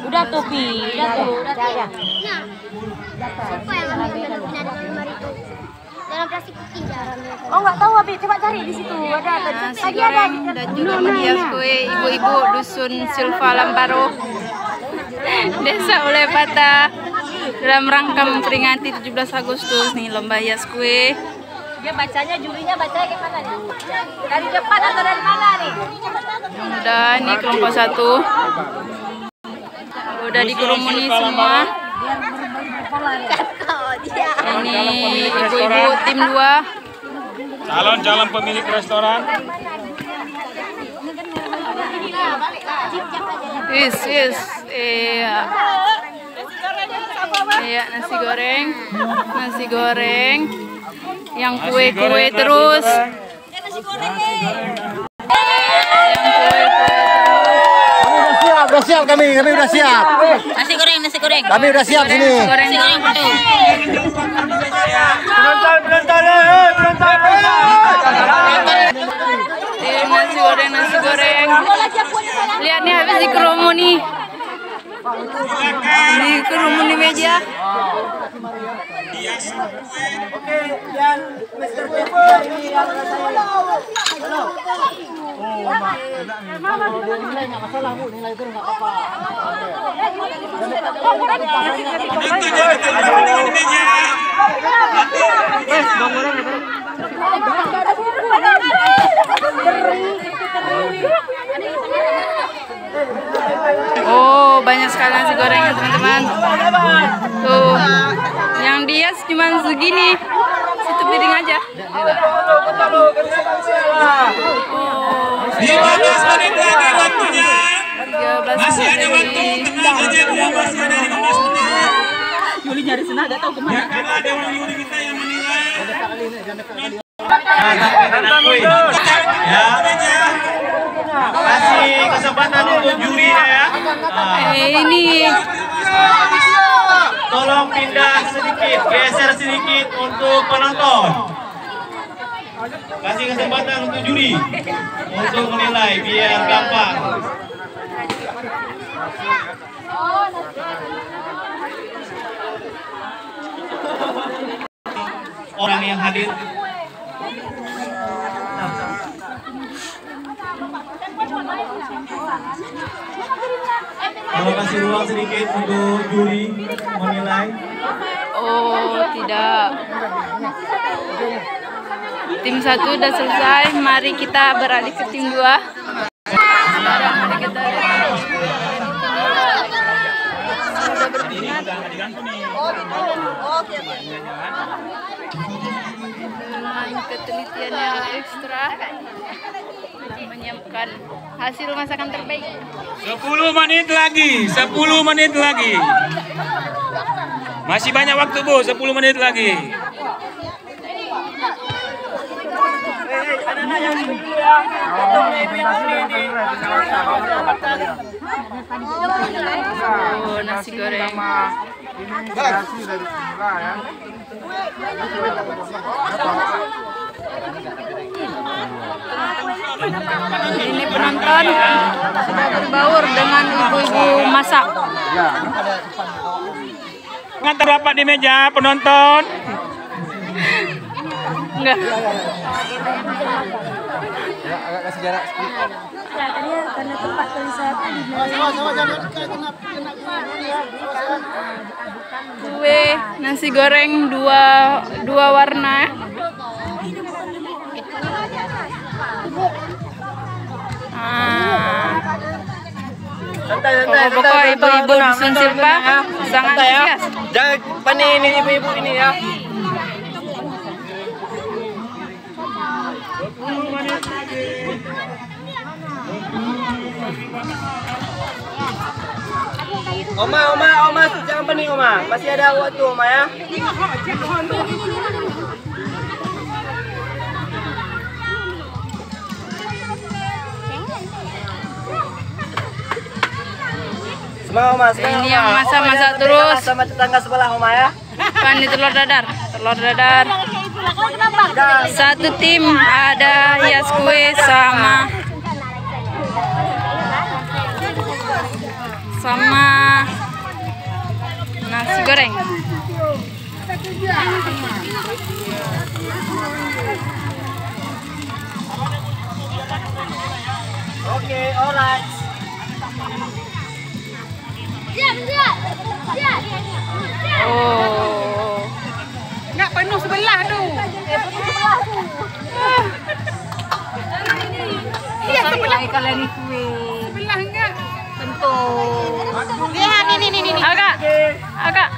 Udah tuh, Pi. Udah tuh. Siapa yang ambil dalam lemari itu? Dalam plastik putih. Oh, nggak tahu, Abi. Coba cari di situ. Ada. Nasi goreng dan juga menghias kue ibu-ibu dusun Silva Lambaro, Desa Ulepata, dalam rangka memperingati 17 Agustus nih lomba hias kue. Dia bacanya, jurinya bacanya gimana nih? Dari depan atau dari mana nih? Udah ini kelompok 1 udah dikerumuni semua. Ini ibu-ibu tim 2. Calon-calon pemilik restoran. Iya. Iya, nasi goreng. Yang kue-kue terus. Udah siap kami udah siap. Nasi goreng. Kami udah siap sini. Nasi goreng betul. Nasi goreng. Lihat nih habis dikerumuni. Dikerumuni meja. Oke, dan Mr. Pepo ini nilai masalah Bu, nilai itu nggak apa-apa. Oh, banyak sekali nasi gorengnya teman-teman. Tuh, yang dia cuma segini, satu piring aja. 15 menit lagi waktunya. 13 Masih ada waktu, tenang aja dulu, masih ada 15 menit. Yuli nyari sana, gak tahu kemana. Karena ada Yuli kita yang menilai. Ya, kasih kesempatan untuk juri ya. Ini Tolong pindah sedikit, geser sedikit untuk penonton. Kasih kesempatan untuk juri untuk menilai biar gampang. Orang yang hadir. Kalau kasih ruang sedikit untuk juri menilai. oh tidak. Tim 1 udah selesai, mari kita beralih ke tim 2. Sekarang mari kita lihat. Sudah berminat. Dengan ketelitian yang ekstra dalam menyiapkan hasil masakan terbaik. 10 menit lagi. Masih banyak waktu Bu, 10 menit lagi. Oh, nasi goreng. Ini penonton sudah berbaur dengan ibu-ibu masak. Ngantar rapat di meja penonton. Enggak. Agak kasih jarak sedikit. Karena tempat wisata di Kue nasi goreng dua warna. Pokok ibu-ibu dusun Silva sangat antusias. Jangan panik ini ibu-ibu ini ya. Oma, jangan panik Oma. Masih ada waktu Oma ya. Semangat Oma, Ini yang masak terus. Sama tetangga sebelah Oma ya. Kan di telur dadar. Satu tim ada hias kue sama sama nasi goreng. Oke, alright. Oh. Nggak penuh sebelah tuh. Iya sebelah kalian kue. Sebelah enggak. Bentuk. Lihat ini. Agak.